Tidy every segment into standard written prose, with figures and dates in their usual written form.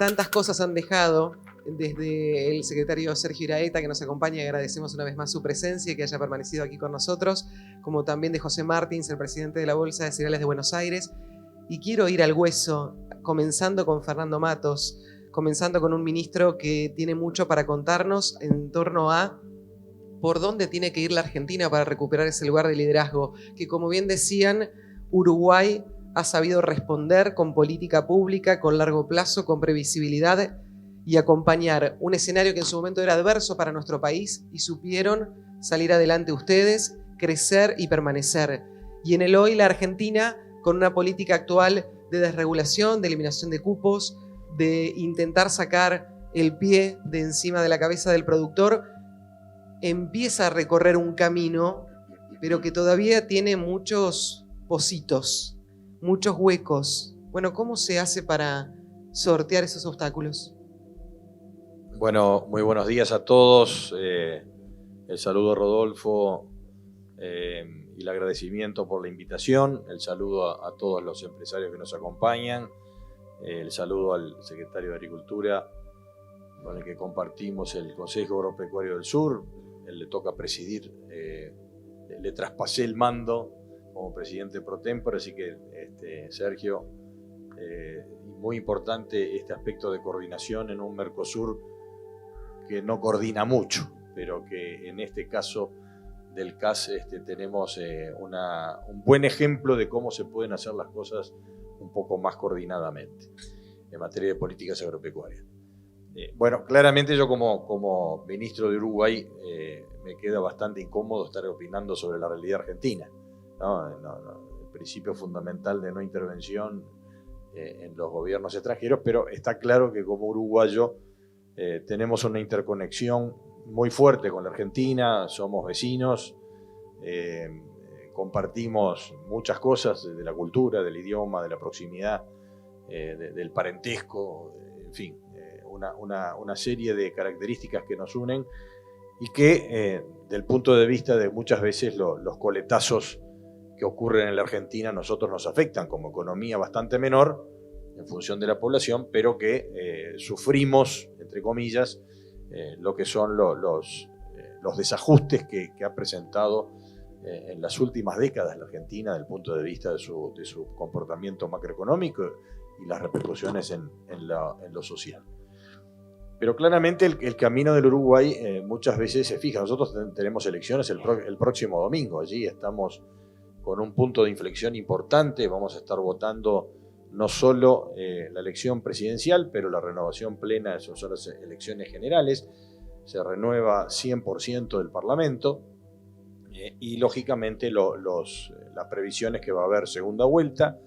tantas cosas han dejado, desde el secretario Sergio Iraeta, que nos acompaña, y agradecemos una vez más su presencia y que haya permanecido aquí con nosotros, como también de José Martins, el presidente de la Bolsa de Cereales de Buenos Aires. Y quiero ir al hueso, comenzando con Fernando Matos, comenzando con un ministro que tiene mucho para contarnos en torno a por dónde tiene que ir la Argentina para recuperar ese lugar de liderazgo, que como bien decían, Uruguay ha sabido responder con política pública, con largo plazo, con previsibilidad y acompañar un escenario que en su momento era adverso para nuestro país y supieron salir adelante ustedes, crecer y permanecer. Y en el hoy la Argentina, con una política actual de desregulación, de eliminación de cupos, de intentar sacar el pie de encima de la cabeza del productor, empieza a recorrer un camino, pero que todavía tiene muchos pocitos, muchos huecos. Bueno, ¿cómo se hace para sortear esos obstáculos? Bueno, muy buenos días a todos. El saludo a Rodolfo y el agradecimiento por la invitación. El saludo a todos los empresarios que nos acompañan. El saludo al secretario de Agricultura, con el que compartimos el Consejo Agropecuario del Sur. Él le toca presidir. Le traspasé el mando como presidente pro tempore, así que Sergio, muy importante este aspecto de coordinación en un Mercosur que no coordina mucho, pero que en este caso del CAS tenemos un buen ejemplo de cómo se pueden hacer las cosas un poco más coordinadamente en materia de políticas agropecuarias. Bueno, claramente yo como ministro de Uruguay me queda bastante incómodo estar opinando sobre la realidad argentina, ¿no? El principio fundamental de no intervención en los gobiernos extranjeros, pero está claro que como uruguayo tenemos una interconexión muy fuerte con la Argentina, somos vecinos, compartimos muchas cosas de la cultura, del idioma, de la proximidad, del parentesco, en fin, una serie de características que nos unen y que del punto de vista de muchas veces los coletazos que ocurren en la Argentina a nosotros nos afectan como economía bastante menor en función de la población, pero que sufrimos, entre comillas, lo que son los desajustes que ha presentado en las últimas décadas la Argentina desde el punto de vista de su comportamiento macroeconómico y las repercusiones en lo social. Pero claramente el camino del Uruguay muchas veces se fija. Nosotros tenemos elecciones el próximo domingo. Allí estamos con un punto de inflexión importante. Vamos a estar votando no solo la elección presidencial, pero la renovación plena, eso son las elecciones generales. Se renueva 100% del Parlamento y lógicamente las previsiones que va a haber segunda vuelta.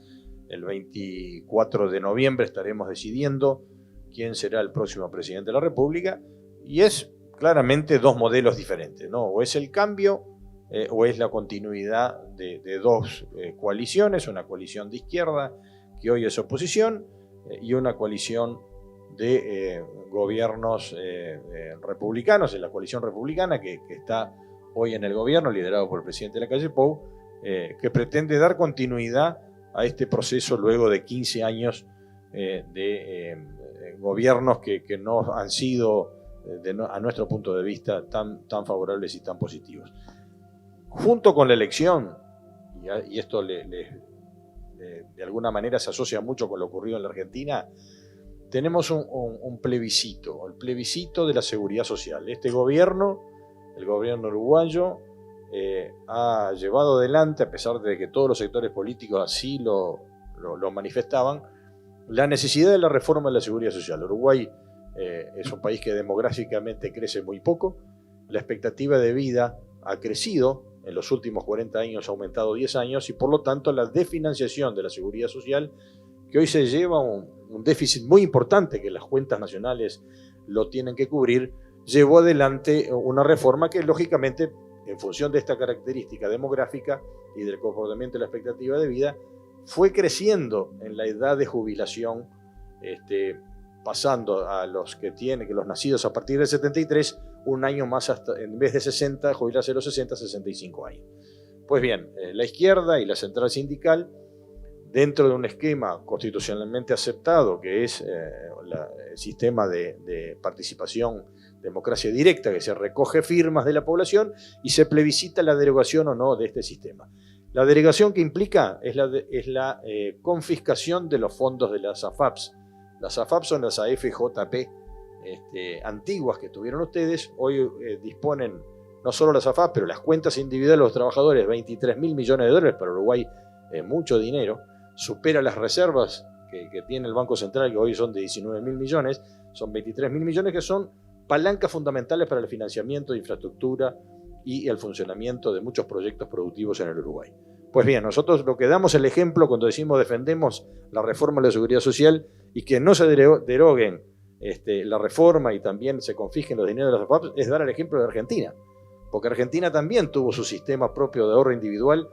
El 24 de noviembre estaremos decidiendo quién será el próximo presidente de la República, y es claramente dos modelos diferentes, ¿no? O es el cambio o es la continuidad de dos coaliciones, una coalición de izquierda que hoy es oposición y una coalición de gobiernos republicanos, en la coalición republicana que está hoy en el gobierno, liderado por el presidente de la Calle Pou, que pretende dar continuidad a este proceso luego de 15 años de gobiernos que no han sido, a nuestro punto de vista, tan favorables y tan positivos. Junto con la elección, y esto de alguna manera se asocia mucho con lo ocurrido en la Argentina, tenemos un plebiscito, el plebiscito de la seguridad social. Este gobierno, el gobierno uruguayo, ha llevado adelante, a pesar de que todos los sectores políticos así lo manifestaban, la necesidad de la reforma de la seguridad social. Uruguay es un país que demográficamente crece muy poco. La expectativa de vida ha crecido, en los últimos 40 años ha aumentado 10 años, y por lo tanto la desfinanciación de la seguridad social, que hoy se lleva un déficit muy importante que las cuentas nacionales lo tienen que cubrir, llevó adelante una reforma que lógicamente, en función de esta característica demográfica y del comportamiento de la expectativa de vida, fue creciendo en la edad de jubilación, pasando a los los nacidos a partir del 73, un año más, hasta, en vez de 60, jubilarse a los 60, 65 años. Pues bien, la izquierda y la central sindical dentro de un esquema constitucionalmente aceptado, que es el sistema de participación, democracia directa, que se recoge firmas de la población y se plebiscita la derogación o no de este sistema. La derogación que implica es la confiscación de los fondos de las AFAPs. Las AFAPs son las AFJP antiguas que tuvieron ustedes. Hoy disponen no solo las AFAP, pero las cuentas individuales de los trabajadores, 23.000 millones de dólares, para Uruguay mucho dinero, supera las reservas que tiene el Banco Central, que hoy son de 19.000 millones, son 23.000 millones que son palancas fundamentales para el financiamiento de infraestructura y el funcionamiento de muchos proyectos productivos en el Uruguay. Pues bien, nosotros lo que damos el ejemplo cuando decimos defendemos la reforma de la seguridad social y que no se deroguen la reforma y también se confisquen los dineros de las AFAP, es dar el ejemplo de Argentina. Porque Argentina también tuvo su sistema propio de ahorro individual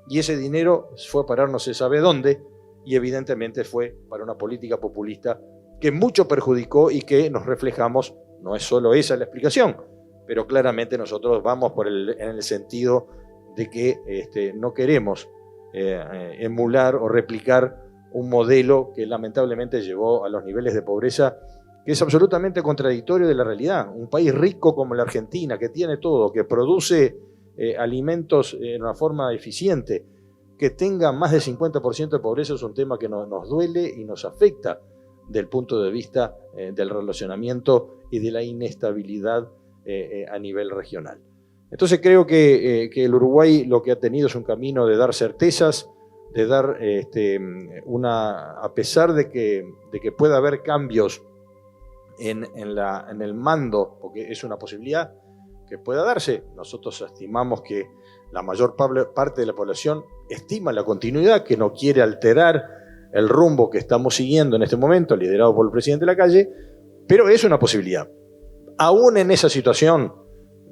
y ese dinero fue a parar no se sabe dónde y evidentemente fue para una política populista que mucho perjudicó y que nos reflejamos. No es solo esa la explicación, pero claramente nosotros vamos en el sentido de que no queremos emular o replicar un modelo que lamentablemente llevó a los niveles de pobreza que es absolutamente contradictorio de la realidad. Un país rico como la Argentina, que tiene todo, que produce alimentos en una forma eficiente, que tenga más del 50% de pobreza es un tema que nos duele y nos afecta del punto de vista del relacionamiento y de la inestabilidad a nivel regional. Entonces creo que el Uruguay lo que ha tenido es un camino de dar certezas, de dar a pesar de que pueda haber cambios en el mando, porque es una posibilidad que pueda darse. Nosotros estimamos que la mayor parte de la población estima la continuidad, que no quiere alterar el rumbo que estamos siguiendo en este momento, liderado por el presidente Lacalle, pero es una posibilidad. Aún en esa situación,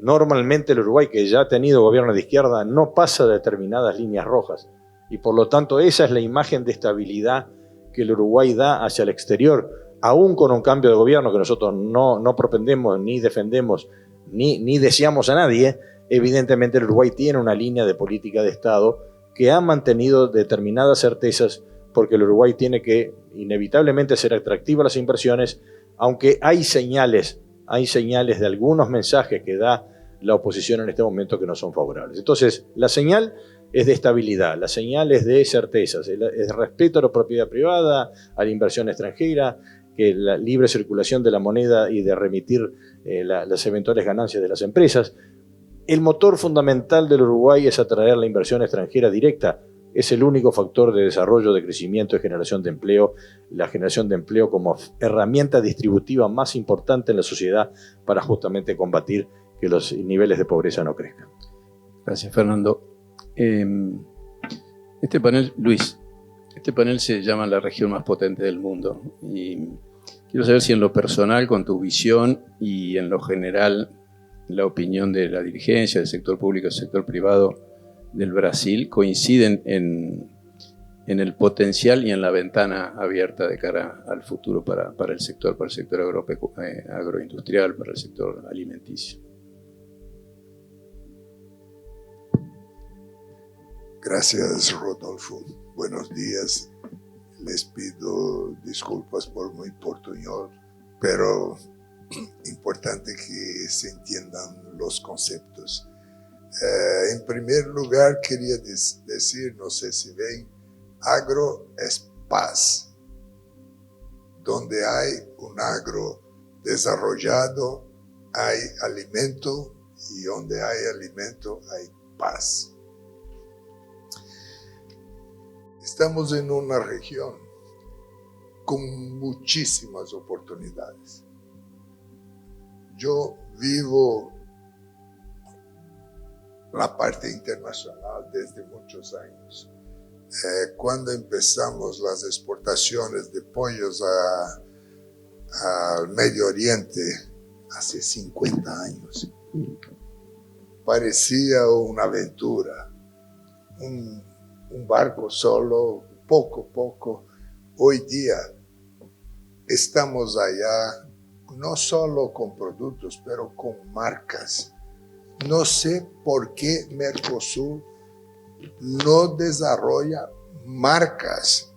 normalmente el Uruguay, que ya ha tenido gobierno de izquierda, no pasa de determinadas líneas rojas, y por lo tanto esa es la imagen de estabilidad que el Uruguay da hacia el exterior. Aún con un cambio de gobierno que nosotros no propendemos, ni defendemos, ni deseamos a nadie, evidentemente el Uruguay tiene una línea de política de Estado que ha mantenido determinadas certezas, porque el Uruguay tiene que inevitablemente ser atractivo a las inversiones, aunque hay señales de algunos mensajes que da la oposición en este momento que no son favorables. Entonces, la señal es de estabilidad, la señal es de certezas, es respeto a la propiedad privada, a la inversión extranjera, que la libre circulación de la moneda y de remitir las eventuales ganancias de las empresas. El motor fundamental del Uruguay es atraer la inversión extranjera directa. Es el único factor de desarrollo, de crecimiento y generación de empleo. La generación de empleo como herramienta distributiva más importante en la sociedad para justamente combatir que los niveles de pobreza no crezcan. Gracias, Fernando. Este panel se llama La región más potente del mundo. Y quiero saber si en lo personal, con tu visión, y en lo general, la opinión de la dirigencia, del sector público y del sector privado del Brasil, coinciden en el potencial y en la ventana abierta de cara al futuro para el sector agroindustrial, para el sector alimenticio. Gracias, Rodolfo. Buenos días. Les pido disculpas por mi portuñol, pero importante que se entiendan los conceptos. En primer lugar, quería decir, no sé si ven, agro es paz. Donde hay un agro desarrollado, hay alimento, y donde hay alimento, hay paz. Estamos en una región con muchísimas oportunidades. Yo vivo la parte internacional desde muchos años. Cuando empezamos las exportaciones de pollos al Medio Oriente, hace 50 años, parecía una aventura, un barco solo, poco a poco. Hoy día estamos allá no solo con productos, pero con marcas. No sé por qué Mercosur no desarrolla marcas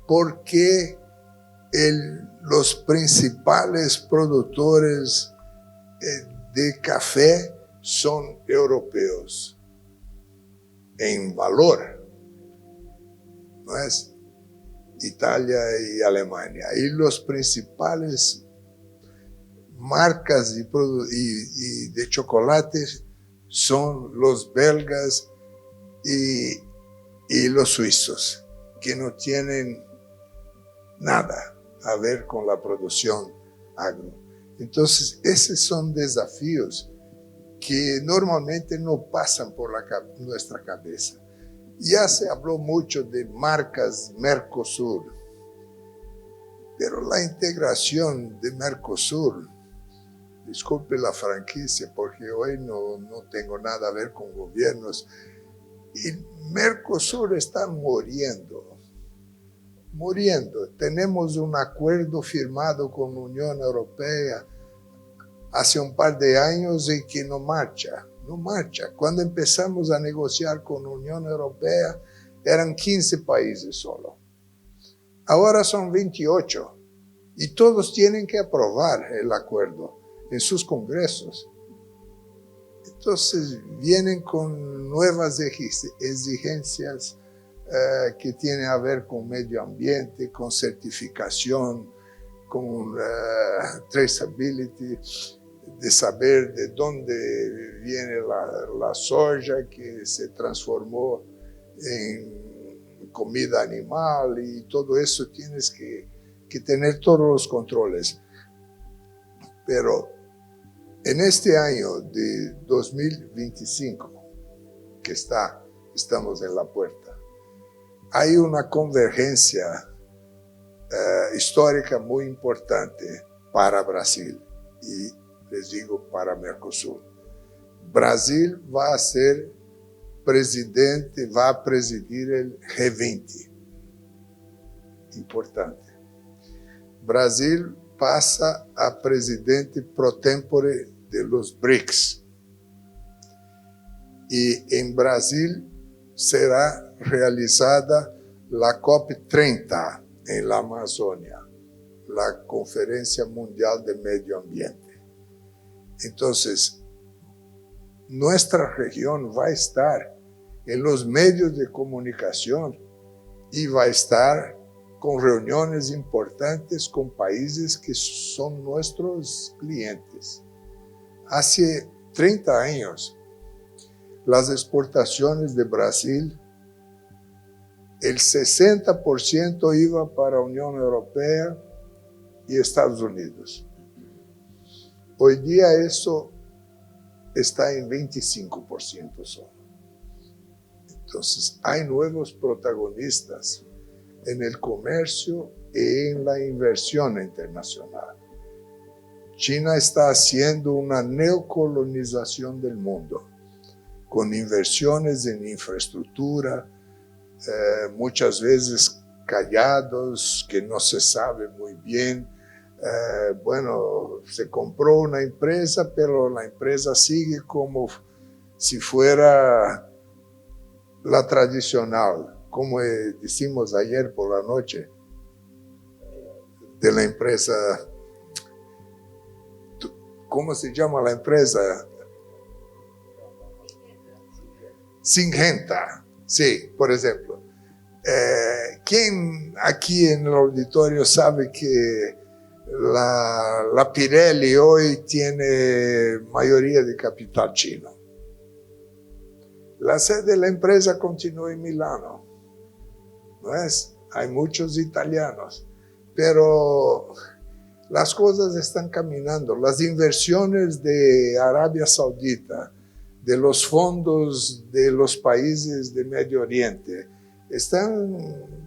porque los principales productores de café son europeos en valor, ¿no es? Italia y Alemania. Y los principales marcas de chocolates son los belgas y los suizos, que no tienen nada a ver con la producción agro. Entonces, esos son desafíos que normalmente no pasan por nuestra cabeza. Ya se habló mucho de marcas Mercosur, pero la integración de Mercosur, disculpe la franquicia porque hoy no tengo nada a ver con gobiernos, y Mercosur está muriendo. Tenemos un acuerdo firmado con la Unión Europea hace un par de años y que no marcha. Cuando empezamos a negociar con la Unión Europea eran 15 países solo. Ahora son 28 y todos tienen que aprobar el acuerdo en sus congresos. Entonces vienen con nuevas exigencias que tienen a ver con medio ambiente, con certificación, con traceability, de saber de dónde viene la soya que se transformó en comida animal, y todo eso tienes que tener todos los controles. Pero en este año de 2025, que estamos en la puerta, hay una convergencia histórica muy importante para Brasil y, les digo, para Mercosur. Brasil va a ser presidente, va a presidir el G20. Importante. Brasil pasa a presidente pro tempore de los BRICS. Y en Brasil será realizada la COP30 en la Amazonia, la Conferencia Mundial de Medio Ambiente. Entonces, nuestra región va a estar en los medios de comunicación y va a estar con reuniones importantes con países que son nuestros clientes. Hace 30 años, las exportaciones de Brasil, el 60% iba para la Unión Europea y Estados Unidos. Hoy día eso está en 25% solo. Entonces, hay nuevos protagonistas en el comercio y en la inversión internacional. China está haciendo una neocolonización del mundo, con inversiones en infraestructura, muchas veces callados, que no se sabe muy bien. Se compró una empresa, pero la empresa sigue como si fuera la tradicional, como decimos ayer por la noche, de la empresa. ¿Cómo se llama la empresa? Syngenta, sí, por ejemplo. ¿Quién aquí en el auditorio sabe que la Pirelli hoy tiene mayoría de capital chino? La sede de la empresa continúa en Milano, ¿no es? Hay muchos italianos, pero las cosas están caminando. Las inversiones de Arabia Saudita, de los fondos de los países de Medio Oriente, están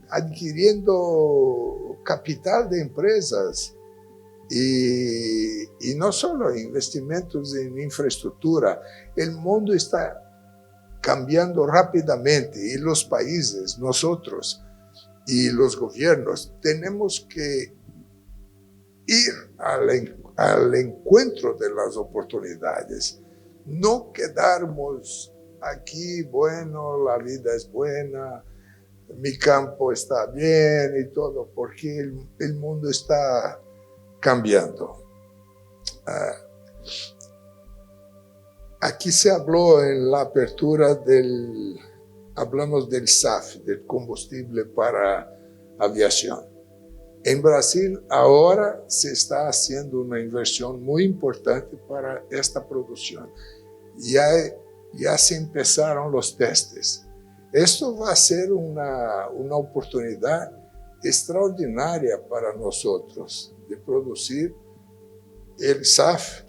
adquiriendo capital de empresas y no solo investimentos en infraestructura. El mundo está cambiando rápidamente y los países, nosotros y los gobiernos, tenemos que ir al encuentro de las oportunidades, no quedarnos aquí, bueno, la vida es buena, mi campo está bien y todo, porque el mundo está cambiando. Aquí se habló en la apertura hablamos del SAF, del combustible para aviación. En Brasil ahora se está haciendo una inversión muy importante para esta producción. Ya se empezaron los testes. Esto va a ser una oportunidad extraordinaria para nosotros de producir el SAF,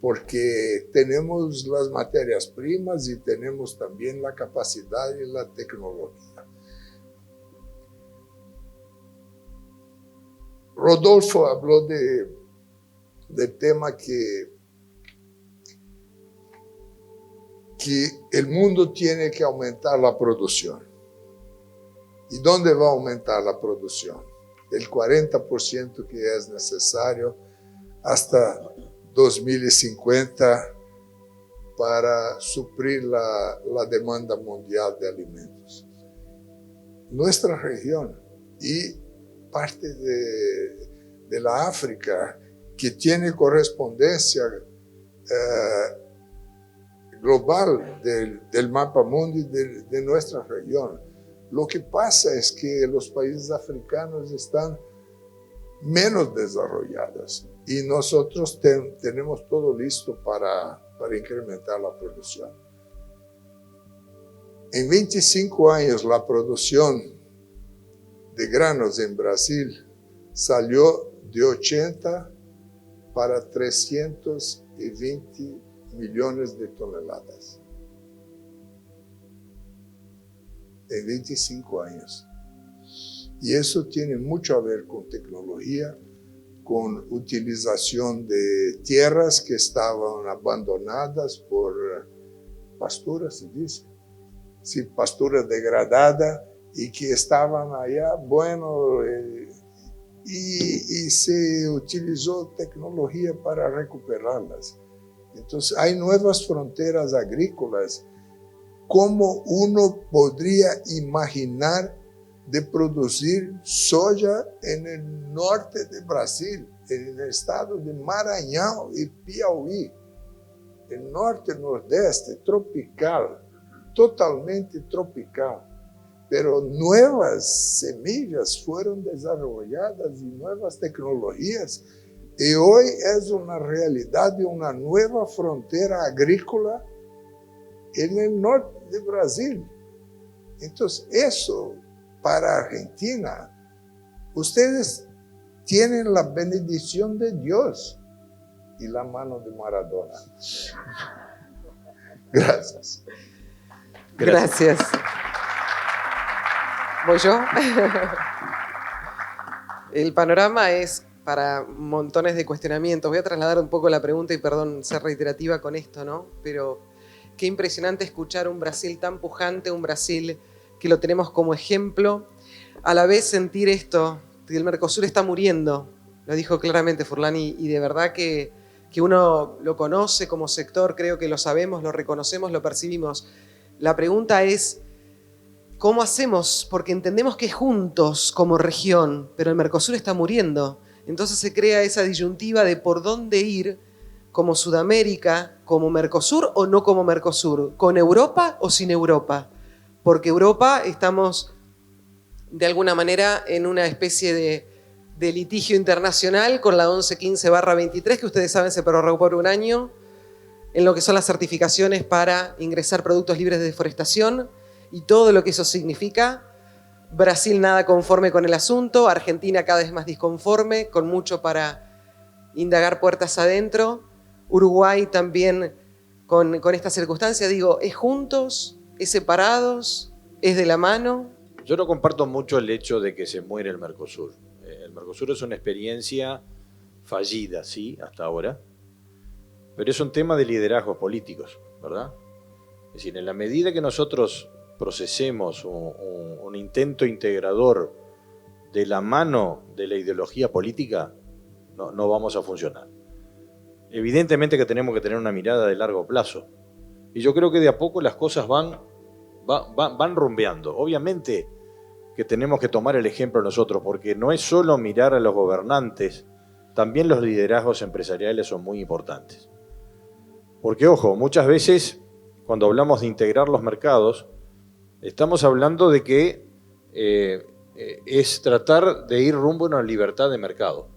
porque tenemos las materias primas y tenemos también la capacidad y la tecnología. Rodolfo habló del tema que el mundo tiene que aumentar la producción. ¿Y dónde va a aumentar la producción? El 40% que es necesario hasta 2050 para suplir la demanda mundial de alimentos. Nuestra región y parte de la África, que tiene correspondencia global del mapa mundi de nuestra región. Lo que pasa es que los países africanos están menos desarrollados y nosotros tenemos todo listo para incrementar la producción. En 25 años la producción de granos en Brasil salió de 80 para 320 millones de toneladas. En 25 años. Y eso tiene mucho a ver con tecnología, con utilización de tierras que estaban abandonadas por pastura, se dice. Sí, pastura degradada y que estaban allá, bueno, y se utilizó tecnología para recuperarlas. Entonces hay nuevas fronteras agrícolas. ¿Cómo uno podría imaginar de producir soja en el norte de Brasil, en el estado de Maranhão y Piauí? El norte, nordeste, tropical, totalmente tropical. Pero nuevas semillas fueron desarrolladas y nuevas tecnologías. Y hoy es una realidad de una nueva frontera agrícola en el norte de Brasil. Entonces, eso para Argentina, ustedes tienen la bendición de Dios y la mano de Maradona. Gracias. Gracias. ¿Voy yo? El panorama es para montones de cuestionamientos. Voy a trasladar un poco la pregunta y perdón ser reiterativa con esto, ¿no? Pero qué impresionante escuchar un Brasil tan pujante, un Brasil que lo tenemos como ejemplo. A la vez sentir esto, que el Mercosur está muriendo, lo dijo claramente Furlan, y de verdad que uno lo conoce como sector, creo que lo sabemos, lo reconocemos, lo percibimos. La pregunta es, ¿cómo hacemos? Porque entendemos que juntos como región, pero el Mercosur está muriendo. Entonces se crea esa disyuntiva de por dónde ir como Sudamérica, como Mercosur o no como Mercosur, con Europa o sin Europa. Porque Europa estamos de alguna manera en una especie de litigio internacional con la 1115/23, que ustedes saben se prorrogó por un año, en lo que son las certificaciones para ingresar productos libres de deforestación y todo lo que eso significa. Brasil nada conforme con el asunto, Argentina cada vez más disconforme, con mucho para indagar puertas adentro, Uruguay también con esta circunstancia. Digo, ¿es juntos? ¿Es separados? ¿Es de la mano? Yo no comparto mucho el hecho de que se muere el Mercosur. El Mercosur es una experiencia fallida, sí, hasta ahora, pero es un tema de liderazgos políticos, ¿verdad? Es decir, en la medida que nosotros procesemos un intento integrador de la mano de la ideología política, no vamos a funcionar. Evidentemente que tenemos que tener una mirada de largo plazo, Y yo creo que de a poco las cosas van rumbeando. Obviamente que tenemos que tomar el ejemplo nosotros, porque no es solo mirar a los gobernantes, también los liderazgos empresariales son muy importantes. Porque, ojo, muchas veces cuando hablamos de integrar los mercados, estamos hablando de que es tratar de ir rumbo a una libertad de mercado.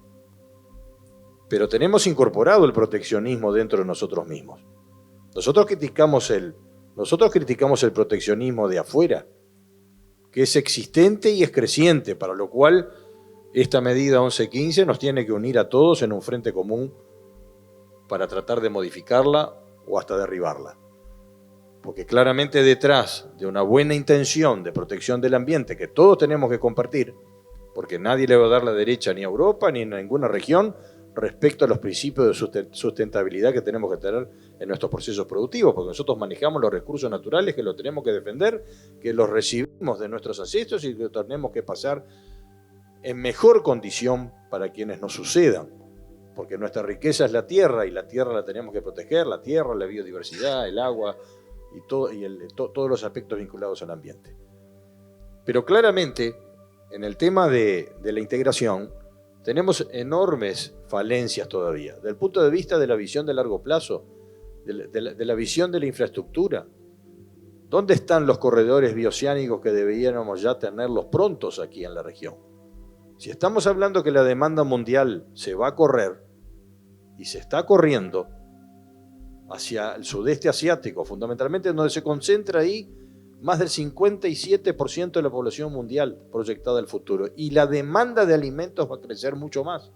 Pero tenemos incorporado el proteccionismo dentro de nosotros mismos. Nosotros criticamos el proteccionismo de afuera, que es existente y es creciente, para lo cual esta medida 1115 nos tiene que unir a todos en un frente común para tratar de modificarla o hasta derribarla. Porque claramente detrás de una buena intención de protección del ambiente que todos tenemos que compartir, porque nadie le va a dar la derecha ni a Europa ni a ninguna región respecto a los principios de sustentabilidad que tenemos que tener en nuestros procesos productivos, porque nosotros manejamos los recursos naturales que los tenemos que defender, que los recibimos de nuestros ancestros y que los tenemos que pasar en mejor condición para quienes nos sucedan, porque nuestra riqueza es la tierra y la tierra la tenemos que proteger, la tierra, la biodiversidad, el agua y todos los aspectos vinculados al ambiente. Pero claramente, en el tema de la integración, tenemos enormes falencias todavía, desde el punto de vista de la visión de largo plazo, de la visión de la infraestructura. ¿Dónde están los corredores bioceánicos que deberíamos ya tenerlos prontos aquí en la región? Si estamos hablando que la demanda mundial se va a correr, y se está corriendo hacia el sudeste asiático, fundamentalmente donde se concentra ahí más del 57% de la población mundial proyectada al futuro. Y la demanda de alimentos va a crecer mucho más,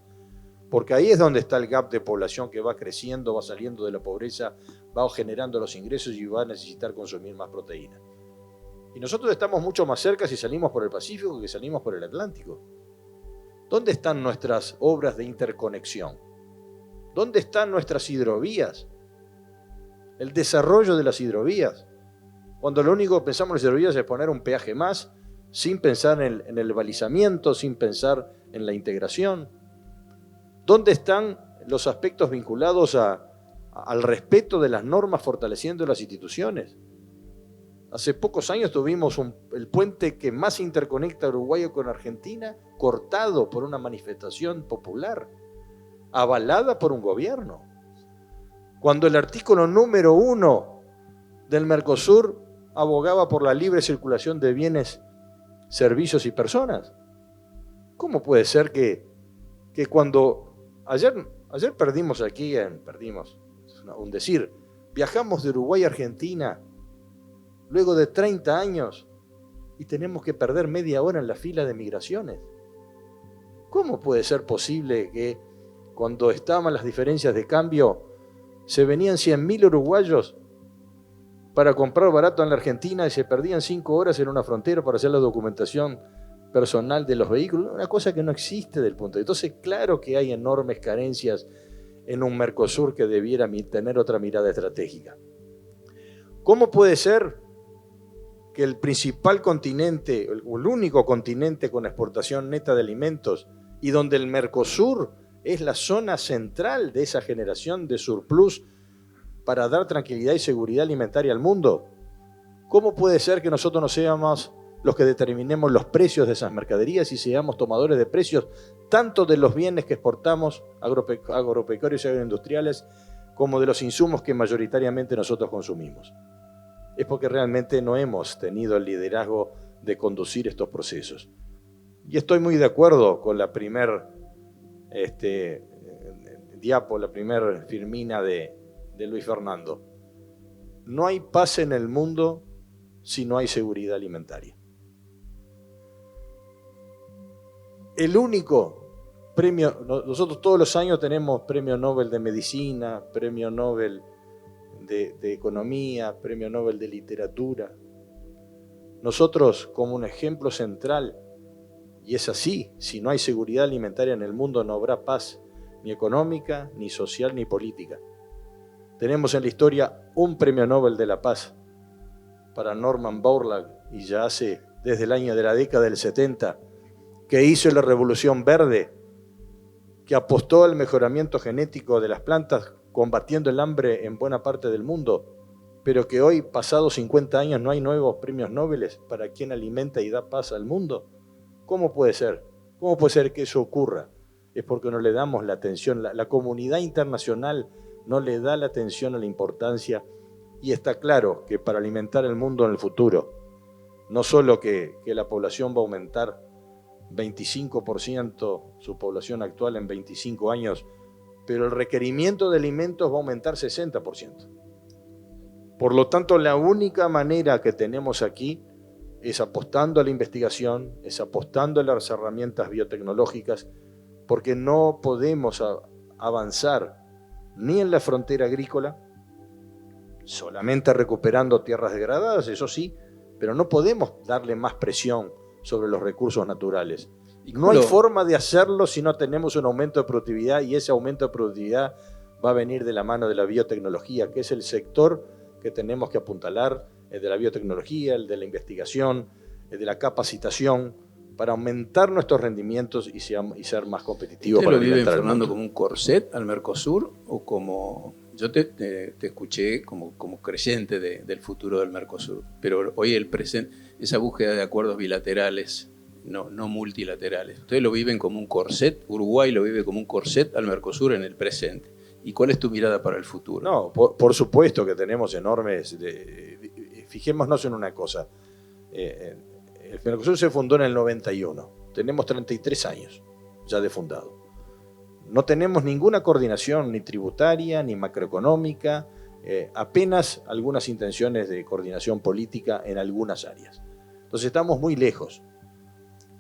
porque ahí es donde está el gap de población que va creciendo, va saliendo de la pobreza, va generando los ingresos y va a necesitar consumir más proteína. Y nosotros estamos mucho más cerca si salimos por el Pacífico que salimos por el Atlántico. ¿Dónde están nuestras obras de interconexión? ¿Dónde están nuestras hidrovías? El desarrollo de las hidrovías. Cuando lo único que pensamos en las hidrovías es poner un peaje más, sin pensar en el balizamiento, sin pensar en la integración. ¿Dónde están los aspectos vinculados al respeto de las normas, fortaleciendo las instituciones? Hace pocos años tuvimos el puente que más interconecta a Uruguay con Argentina, cortado por una manifestación popular, avalada por un gobierno. Cuando el artículo número 1 del Mercosur abogaba por la libre circulación de bienes, servicios y personas. ¿Cómo puede ser que cuando ayer perdimos aquí, perdimos, es un decir, viajamos de Uruguay a Argentina luego de 30 años y tenemos que perder media hora en la fila de migraciones? ¿Cómo puede ser posible que cuando estaban las diferencias de cambio se venían 100.000 uruguayos para comprar barato en la Argentina y se perdían 5 horas en una frontera para hacer la documentación personal de los vehículos? Una cosa que no existe del punto. Entonces, claro que hay enormes carencias en un Mercosur que debiera tener otra mirada estratégica. ¿Cómo puede ser que el principal continente, o el único continente con exportación neta de alimentos, y donde el Mercosur es la zona central de esa generación de surplus para dar tranquilidad y seguridad alimentaria al mundo? ¿Cómo puede ser que nosotros no seamos los que determinemos los precios de esas mercaderías y seamos tomadores de precios tanto de los bienes que exportamos, agropecuarios y agroindustriales, como de los insumos que mayoritariamente nosotros consumimos? Es porque realmente no hemos tenido el liderazgo de conducir estos procesos. Y estoy muy de acuerdo con la primer diapo, la primer firmina de Luis Fernando. No hay paz en el mundo si no hay seguridad alimentaria. El único premio, nosotros todos los años tenemos premio Nobel de Medicina, premio Nobel de Economía, premio Nobel de Literatura. Nosotros, como un ejemplo central, y es así, si no hay seguridad alimentaria en el mundo no habrá paz, ni económica, ni social, ni política. Tenemos en la historia un premio Nobel de la Paz para Norman Borlaug, y ya hace desde el año de la década del 70, que hizo la Revolución Verde, que apostó al mejoramiento genético de las plantas, combatiendo el hambre en buena parte del mundo, pero que hoy, pasados 50 años, no hay nuevos premios Nobel para quien alimenta y da paz al mundo. ¿Cómo puede ser? ¿Cómo puede ser que eso ocurra? Es porque no le damos la atención, la comunidad internacional no le da la atención a la importancia, y está claro que para alimentar el mundo en el futuro, no solo que la población va a aumentar 25% su población actual en 25 años, pero el requerimiento de alimentos va a aumentar 60%. Por lo tanto, la única manera que tenemos aquí es apostando a la investigación, es apostando a las herramientas biotecnológicas, porque no podemos avanzar ni en la frontera agrícola, solamente recuperando tierras degradadas, eso sí, pero no podemos darle más presión sobre los recursos naturales. No hay forma de hacerlo si no tenemos un aumento de productividad, y ese aumento de productividad va a venir de la mano de la biotecnología, que es el sector que tenemos que apuntalar, el de la biotecnología, el de la investigación, el de la capacitación, para aumentar nuestros rendimientos y ser más competitivos. ¿Usted lo vive, Fernando, como un corset al Mercosur o como... Yo te escuché como creyente del futuro del Mercosur, pero hoy el presente, esa búsqueda de acuerdos bilaterales, no multilaterales, ustedes lo viven como un corset, Uruguay lo vive como un corset al Mercosur en el presente. ¿Y cuál es tu mirada para el futuro? No, por supuesto que tenemos enormes... fijémonos en una cosa. El Mercosur se fundó en el 91. Tenemos 33 años ya de fundado. No tenemos ninguna coordinación ni tributaria, ni macroeconómica, apenas algunas intenciones de coordinación política en algunas áreas. Entonces estamos muy lejos.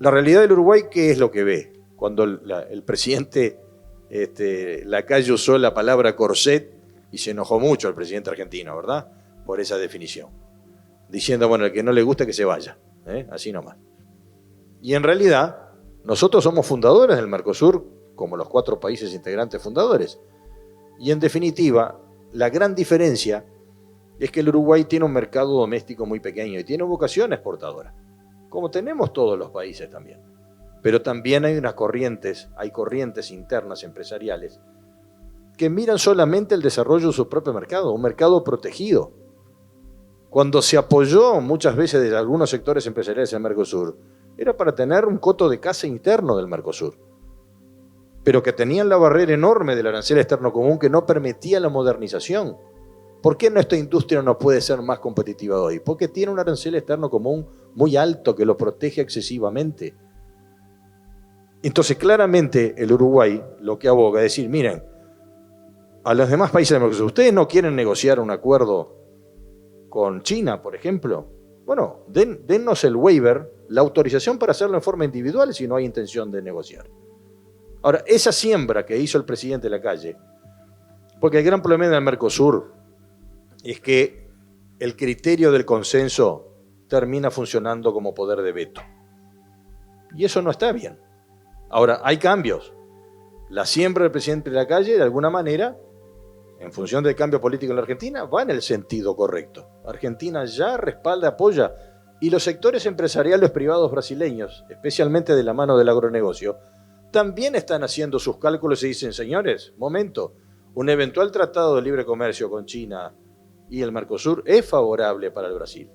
La realidad del Uruguay, ¿qué es lo que ve? Cuando el presidente Lacalle usó la palabra corset, y se enojó mucho el presidente argentino, ¿verdad? Por esa definición. Diciendo, bueno, el que no le gusta que se vaya, así nomás. Y en realidad, nosotros somos fundadores del Mercosur, como los 4 países integrantes fundadores. Y en definitiva, la gran diferencia es que el Uruguay tiene un mercado doméstico muy pequeño y tiene vocación exportadora, como tenemos todos los países también. Pero también hay corrientes internas empresariales que miran solamente el desarrollo de su propio mercado, un mercado protegido. Cuando se apoyó muchas veces de algunos sectores empresariales del Mercosur, era para tener un coto de caza interno del Mercosur, pero que tenían la barrera enorme del arancel externo común que no permitía la modernización. ¿Por qué nuestra industria no puede ser más competitiva hoy? Porque tiene un arancel externo común muy alto que lo protege excesivamente. Entonces, claramente, el Uruguay lo que aboga es decir, miren, a los demás países del Mercosur, ¿ustedes no quieren negociar un acuerdo con China, por ejemplo? Bueno, dennos el waiver, la autorización para hacerlo en forma individual si no hay intención de negociar. Ahora, esa siembra que hizo el presidente Lacalle, porque el gran problema del Mercosur es que el criterio del consenso termina funcionando como poder de veto. Y eso no está bien. Ahora, hay cambios. La siembra del presidente Lacalle, de alguna manera, en función del cambio político en la Argentina, va en el sentido correcto. Argentina ya respalda, apoya, y los sectores empresariales privados brasileños, especialmente de la mano del agronegocio, también están haciendo sus cálculos y dicen, señores, momento, un eventual tratado de libre comercio con China y el Mercosur es favorable para el Brasil.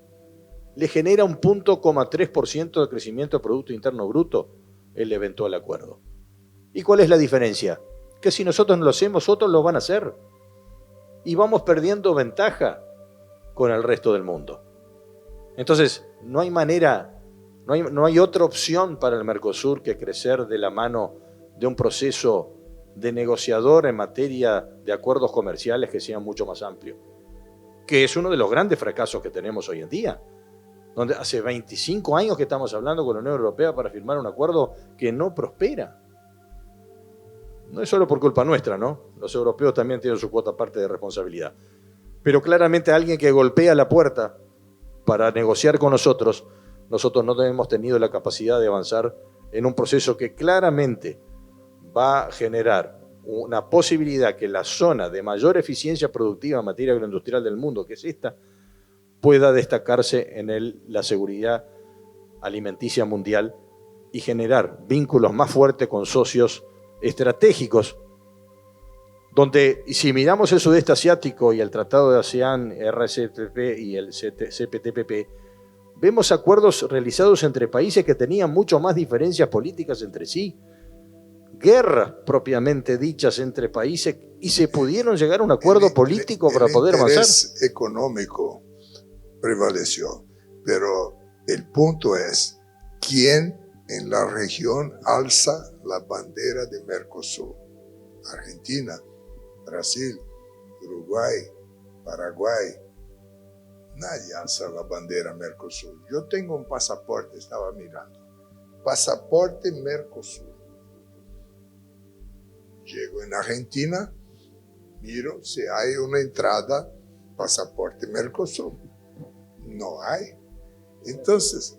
Le genera un 0.3% de crecimiento de Producto Interno Bruto el eventual acuerdo. ¿Y cuál es la diferencia? Que si nosotros no lo hacemos, otros lo van a hacer. Y vamos perdiendo ventaja con el resto del mundo. Entonces, no hay manera... No hay otra opción para el Mercosur que crecer de la mano de un proceso de negociador en materia de acuerdos comerciales que sean mucho más amplio, que es uno de los grandes fracasos que tenemos hoy en día, donde hace 25 años que estamos hablando con la Unión Europea para firmar un acuerdo que no prospera. No es solo por culpa nuestra, ¿no? Los europeos también tienen su cuota parte de responsabilidad. Pero claramente alguien que golpea la puerta para negociar con nosotros no hemos tenido la capacidad de avanzar en un proceso que claramente va a generar una posibilidad que la zona de mayor eficiencia productiva en materia agroindustrial del mundo, que es esta, pueda destacarse en la seguridad alimenticia mundial y generar vínculos más fuertes con socios estratégicos donde si miramos el sudeste asiático y el Tratado de ASEAN, RCEP y el CPTPP, vemos acuerdos realizados entre países que tenían mucho más diferencias políticas entre sí, guerras propiamente dichas entre países, y se pudieron llegar a un acuerdo político para poder avanzar. El interés económico prevaleció, pero el punto es, ¿quién en la región alza la bandera de Mercosur? Argentina, Brasil, Uruguay, Paraguay. Nadie alza la bandera Mercosur. Yo tengo un pasaporte, estaba mirando. Pasaporte Mercosur. Llego en Argentina, miro si hay una entrada, pasaporte Mercosur. No hay. Entonces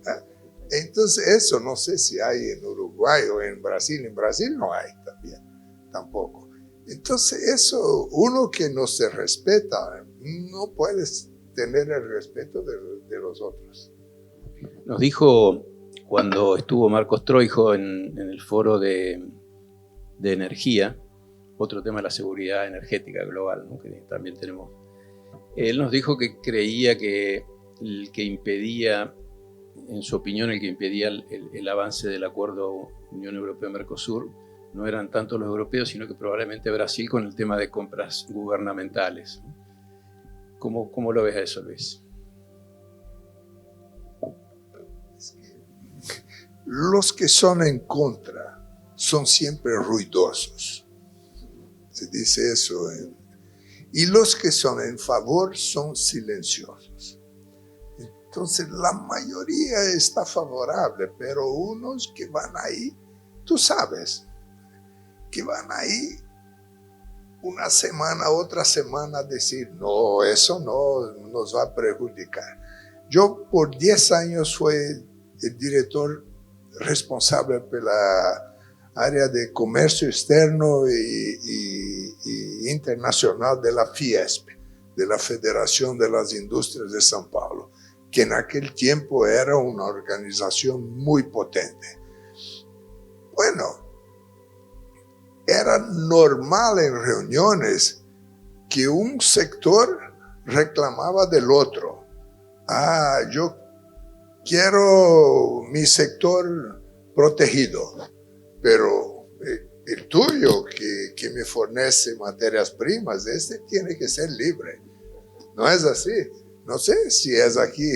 eso no sé si hay en Uruguay o en Brasil. En Brasil no hay también, tampoco. Entonces eso, uno que no se respeta, no puedes tener el respeto de los otros. Nos dijo cuando estuvo Marcos Troijo en el foro de energía, otro tema de la seguridad energética global, ¿no? Que también tenemos. Él nos dijo que creía que el que impedía, en su opinión, el que impedía el avance del acuerdo Unión Europea-Mercosur no eran tanto los europeos, sino que probablemente Brasil con el tema de compras gubernamentales. ¿Cómo lo ves a eso, Luis? Los que son en contra son siempre ruidosos. Se dice eso. Y los que son en favor son silenciosos. Entonces la mayoría está favorable, pero unos que van ahí, tú sabes, que van ahí una semana, otra semana a decir, no, eso no nos va a perjudicar. Yo por 10 años fui el director responsable por la área de comercio externo y internacional de la Fiesp, de la Federación de las Industrias de São Paulo, que en aquel tiempo era una organización muy potente. Bueno, era normal en reuniones que un sector reclamaba del otro. Yo quiero mi sector protegido, pero el tuyo que me fornece materias primas, este tiene que ser libre. No es así. No sé si es aquí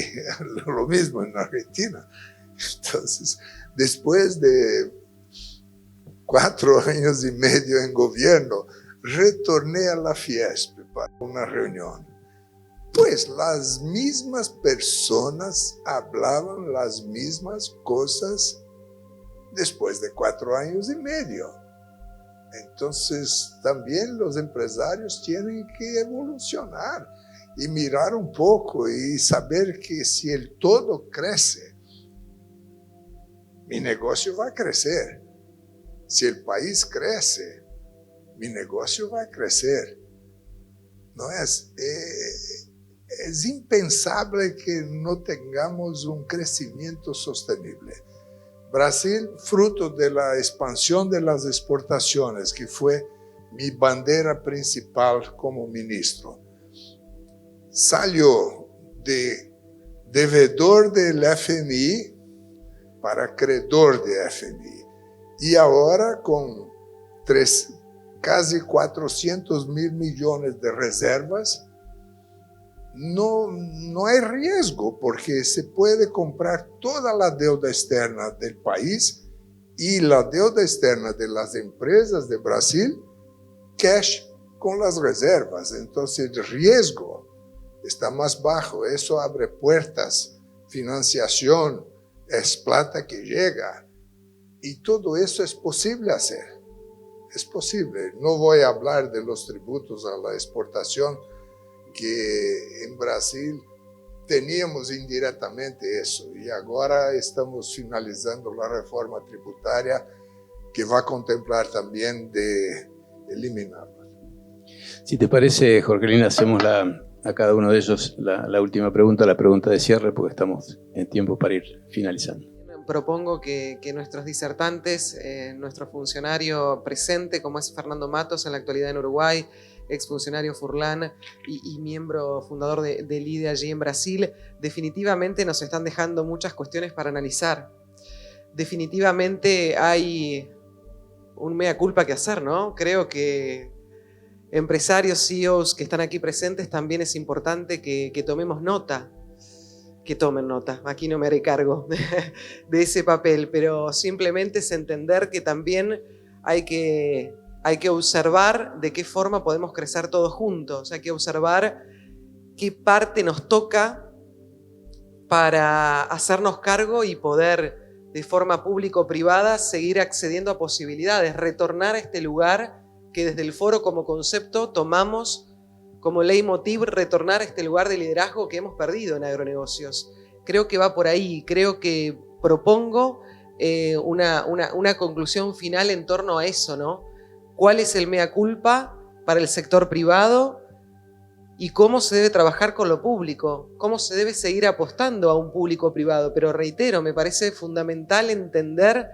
lo mismo en Argentina. Entonces, después de 4 años y medio en gobierno, retorné a la Fiesp para una reunión. Pues las mismas personas hablaban las mismas cosas después de 4 años y medio. Entonces, también los empresarios tienen que evolucionar y mirar un poco y saber que si el todo crece, mi negocio va a crecer. Si el país crece, mi negocio va a crecer. No es impensable que no tengamos un crecimiento sostenible. Brasil, fruto de la expansión de las exportaciones, que fue mi bandera principal como ministro, salió de devedor del FMI para credor de FMI. Y ahora con casi 400 mil millones de reservas, no hay riesgo porque se puede comprar toda la deuda externa del país y la deuda externa de las empresas de Brasil, cash con las reservas. Entonces el riesgo está más bajo, eso abre puertas, financiación, es plata que llega. Y todo eso es posible hacer, es posible. No voy a hablar de los tributos a la exportación, que en Brasil teníamos indirectamente eso, y ahora estamos finalizando la reforma tributaria que va a contemplar también de eliminarla. Si te parece, Jorgelina, hacemos a cada uno de ellos la última pregunta, la pregunta de cierre, porque estamos en tiempo para ir finalizando. propongo que nuestros disertantes, nuestro funcionario presente, como es Fernando Matos, en la actualidad en Uruguay, exfuncionario Furlan y miembro fundador de LIDE allí en Brasil, definitivamente nos están dejando muchas cuestiones para analizar. Definitivamente hay un mea culpa que hacer, ¿no? Creo que empresarios, CEOs que están aquí presentes, también es importante que tomemos nota, que tomen nota. Aquí no me haré cargo de ese papel, pero simplemente es entender que también hay que observar de qué forma podemos crecer todos juntos. Hay que observar qué parte nos toca para hacernos cargo y poder, de forma público-privada, seguir accediendo a posibilidades, retornar a este lugar que desde el foro como concepto tomamos como leitmotiv, retornar a este lugar de liderazgo que hemos perdido en agronegocios. Creo que va por ahí, creo que propongo una conclusión final en torno a eso, ¿no? ¿Cuál es el mea culpa para el sector privado y cómo se debe trabajar con lo público? ¿Cómo se debe seguir apostando a un público privado? Pero reitero, me parece fundamental entender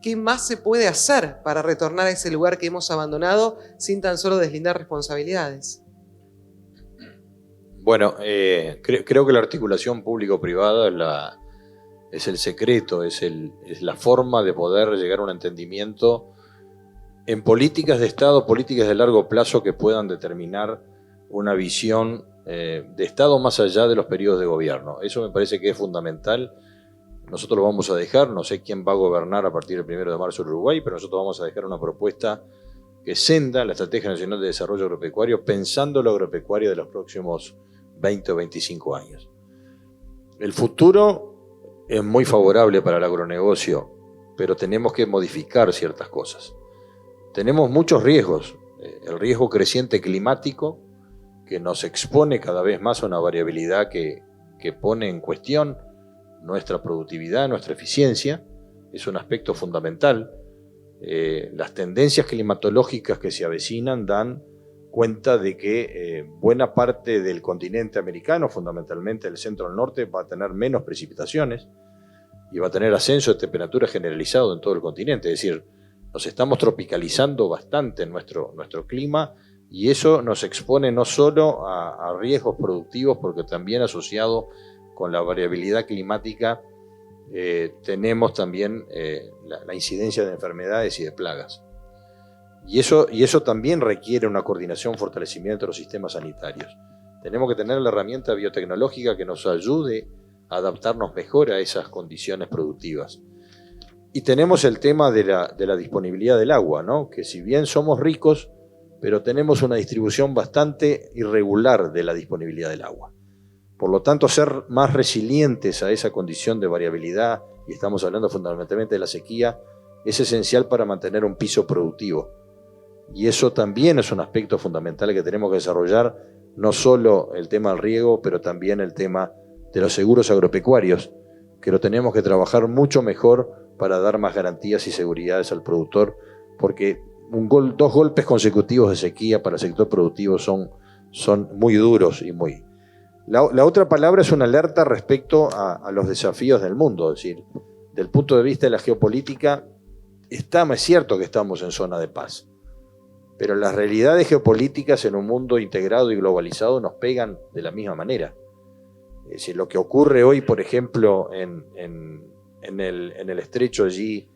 qué más se puede hacer para retornar a ese lugar que hemos abandonado sin tan solo deslindar responsabilidades. Bueno, creo que la articulación público-privada es el secreto, es la forma de poder llegar a un entendimiento en políticas de Estado, políticas de largo plazo que puedan determinar una visión de Estado más allá de los periodos de gobierno. Eso me parece que es fundamental. Nosotros lo vamos a dejar, no sé quién va a gobernar a partir del 1 de marzo en Uruguay, pero nosotros vamos a dejar una propuesta que senda la Estrategia Nacional de Desarrollo Agropecuario, pensando lo agropecuario de los próximos 20 o 25 años. El futuro es muy favorable para el agronegocio, pero tenemos que modificar ciertas cosas. Tenemos muchos riesgos, el riesgo creciente climático, que nos expone cada vez más a una variabilidad que pone en cuestión nuestra productividad, nuestra eficiencia, es un aspecto fundamental. Las tendencias climatológicas que se avecinan dan cuenta de que buena parte del continente americano, fundamentalmente el centro del norte, va a tener menos precipitaciones y va a tener ascenso de temperatura generalizado en todo el continente. Es decir, nos estamos tropicalizando bastante en nuestro clima y eso nos expone no solo a riesgos productivos, porque también asociado con la variabilidad climática tenemos también la incidencia de enfermedades y de plagas. Y eso también requiere una coordinación, fortalecimiento de los sistemas sanitarios. Tenemos que tener la herramienta biotecnológica que nos ayude a adaptarnos mejor a esas condiciones productivas. Y tenemos el tema de la disponibilidad del agua, ¿no? Que si bien somos ricos, pero tenemos una distribución bastante irregular de la disponibilidad del agua. Por lo tanto, ser más resilientes a esa condición de variabilidad, y estamos hablando fundamentalmente de la sequía, es esencial para mantener un piso productivo. Y eso también es un aspecto fundamental que tenemos que desarrollar, no solo el tema del riego, pero también el tema de los seguros agropecuarios, que lo tenemos que trabajar mucho mejor para dar más garantías y seguridades al productor, porque dos golpes consecutivos de sequía para el sector productivo son muy duros y muy... La otra palabra es una alerta respecto a los desafíos del mundo, es decir, del punto de vista de la geopolítica, es cierto que estamos en zona de paz, pero las realidades geopolíticas en un mundo integrado y globalizado nos pegan de la misma manera. Es decir, lo que ocurre hoy, por ejemplo, en el estrecho allí,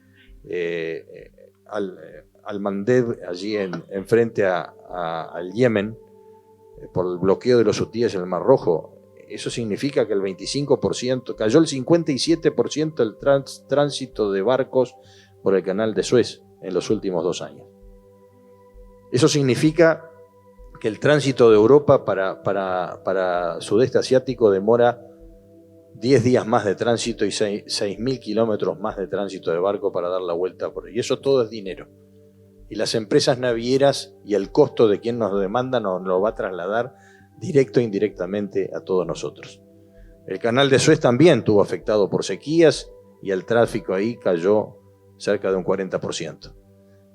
al Mandeb, allí en frente al Yemen, por el bloqueo de los hutíes en el Mar Rojo, eso significa que el 25%, cayó el 57% del tránsito de barcos por el canal de Suez en los últimos 2 años. Eso significa que el tránsito de Europa para sudeste asiático demora 10 días más de tránsito y 6.000 kilómetros más de tránsito de barco para dar la vuelta por ahí. Y eso todo es dinero. Y las empresas navieras y el costo de quien nos demanda nos lo va a trasladar directo e indirectamente a todos nosotros. El canal de Suez también estuvo afectado por sequías y el tráfico ahí cayó cerca de un 40%.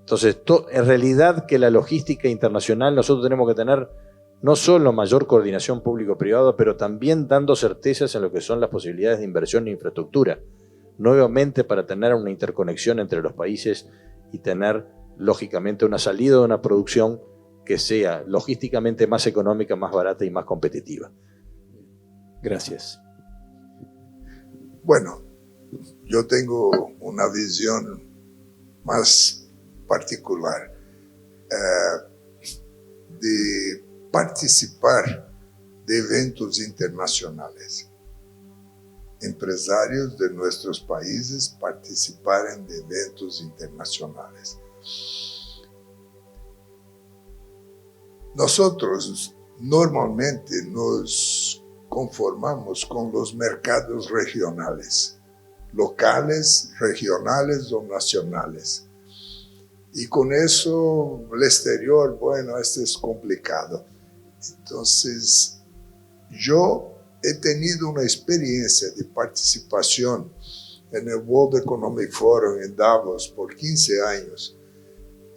Entonces, en realidad que la logística internacional nosotros tenemos que tener no solo mayor coordinación público-privada, pero también dando certezas en lo que son las posibilidades de inversión en infraestructura. nuevamente para tener una interconexión entre los países y tener, lógicamente, una salida de una producción que sea logísticamente más económica, más barata y más competitiva. Gracias. Bueno, yo tengo una visión más particular de participar de eventos internacionales. Empresarios de nuestros países participarem de eventos internacionales. Nosotros normalmente nos conformamos con los mercados regionales, locales, regionales o nacionales. Y con eso el exterior, bueno, esto es complicado. Entonces, yo he tenido una experiencia de participación en el World Economic Forum en Davos por 15 años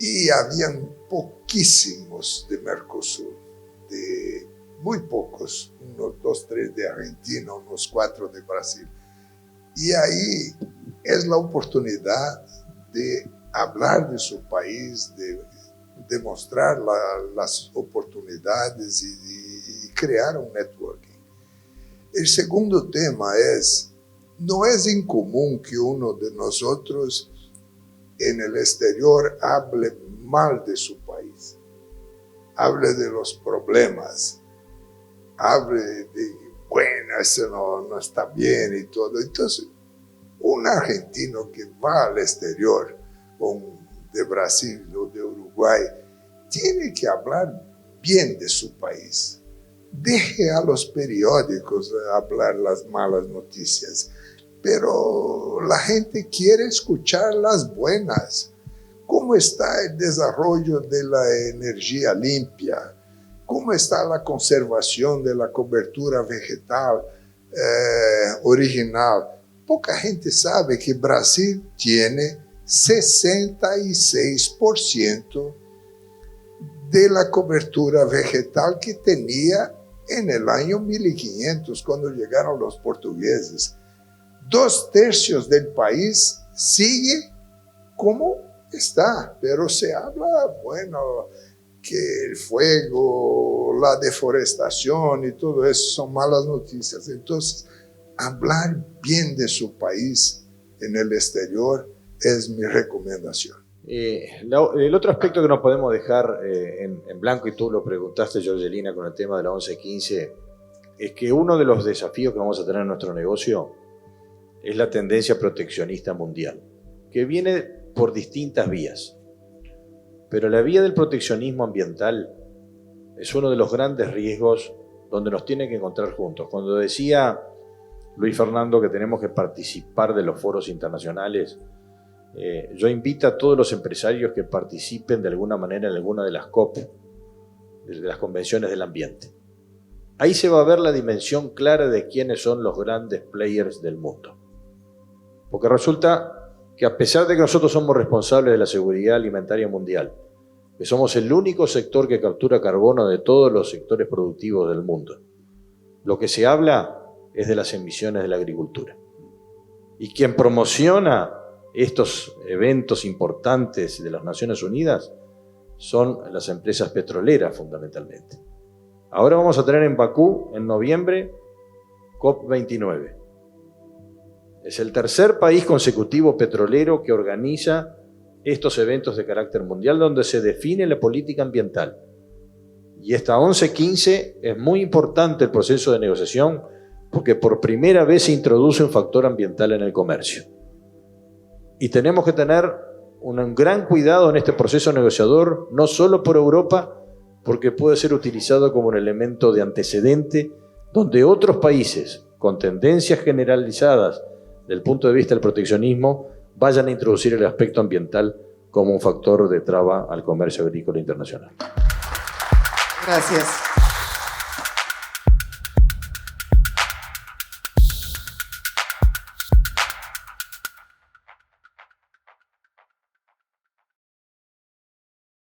y habían poquísimos de Mercosur, muy pocos, unos 2, 3 de Argentina, unos 4 de Brasil. Y ahí es la oportunidad de hablar de su país, de demostrar las oportunidades y crear un networking. El segundo tema es, no es incomún que uno de nosotros en el exterior hable mal de su país, hable de los problemas, hable de, bueno, eso no está bien y todo. Entonces, un argentino que va al exterior, de Brasil o de Uruguay, tiene que hablar bien de su país. Deje a los periódicos hablar las malas noticias, pero la gente quiere escuchar las buenas. ¿Cómo está el desarrollo de la energía limpia? ¿Cómo está la conservación de la cobertura vegetal original? Poca gente sabe que Brasil tiene 66% de la cobertura vegetal que tenía en el año 1500, cuando llegaron los portugueses. 2/3 del país sigue como está, pero se habla, bueno, que el fuego, la deforestación y todo eso son malas noticias. Entonces, hablar bien de su país en el exterior es mi recomendación. El otro aspecto que no podemos dejar en blanco, y tú lo preguntaste, Jorgelina, con el tema de la 1115, es que uno de los desafíos que vamos a tener en nuestro negocio es la tendencia proteccionista mundial, que viene por distintas vías. Pero la vía del proteccionismo ambiental es uno de los grandes riesgos donde nos tienen que encontrar juntos. Cuando decía Luis Fernando que tenemos que participar de los foros internacionales, yo invito a todos los empresarios que participen de alguna manera en alguna de las COP, de las convenciones del ambiente. Ahí se va a ver la dimensión clara de quiénes son los grandes players del mundo. Porque resulta que a pesar de que nosotros somos responsables de la seguridad alimentaria mundial, que somos el único sector que captura carbono de todos los sectores productivos del mundo, lo que se habla es de las emisiones de la agricultura. Y quien promociona estos eventos importantes de las Naciones Unidas son las empresas petroleras fundamentalmente. Ahora vamos a tener en Bakú, en noviembre, COP29. Es el tercer país consecutivo petrolero que organiza estos eventos de carácter mundial donde se define la política ambiental. Y esta 1115 es muy importante el proceso de negociación porque por primera vez se introduce un factor ambiental en el comercio. Y tenemos que tener un gran cuidado en este proceso negociador, no solo por Europa, porque puede ser utilizado como un elemento de antecedente donde otros países con tendencias generalizadas del punto de vista del proteccionismo vayan a introducir el aspecto ambiental como un factor de traba al comercio agrícola internacional. Gracias.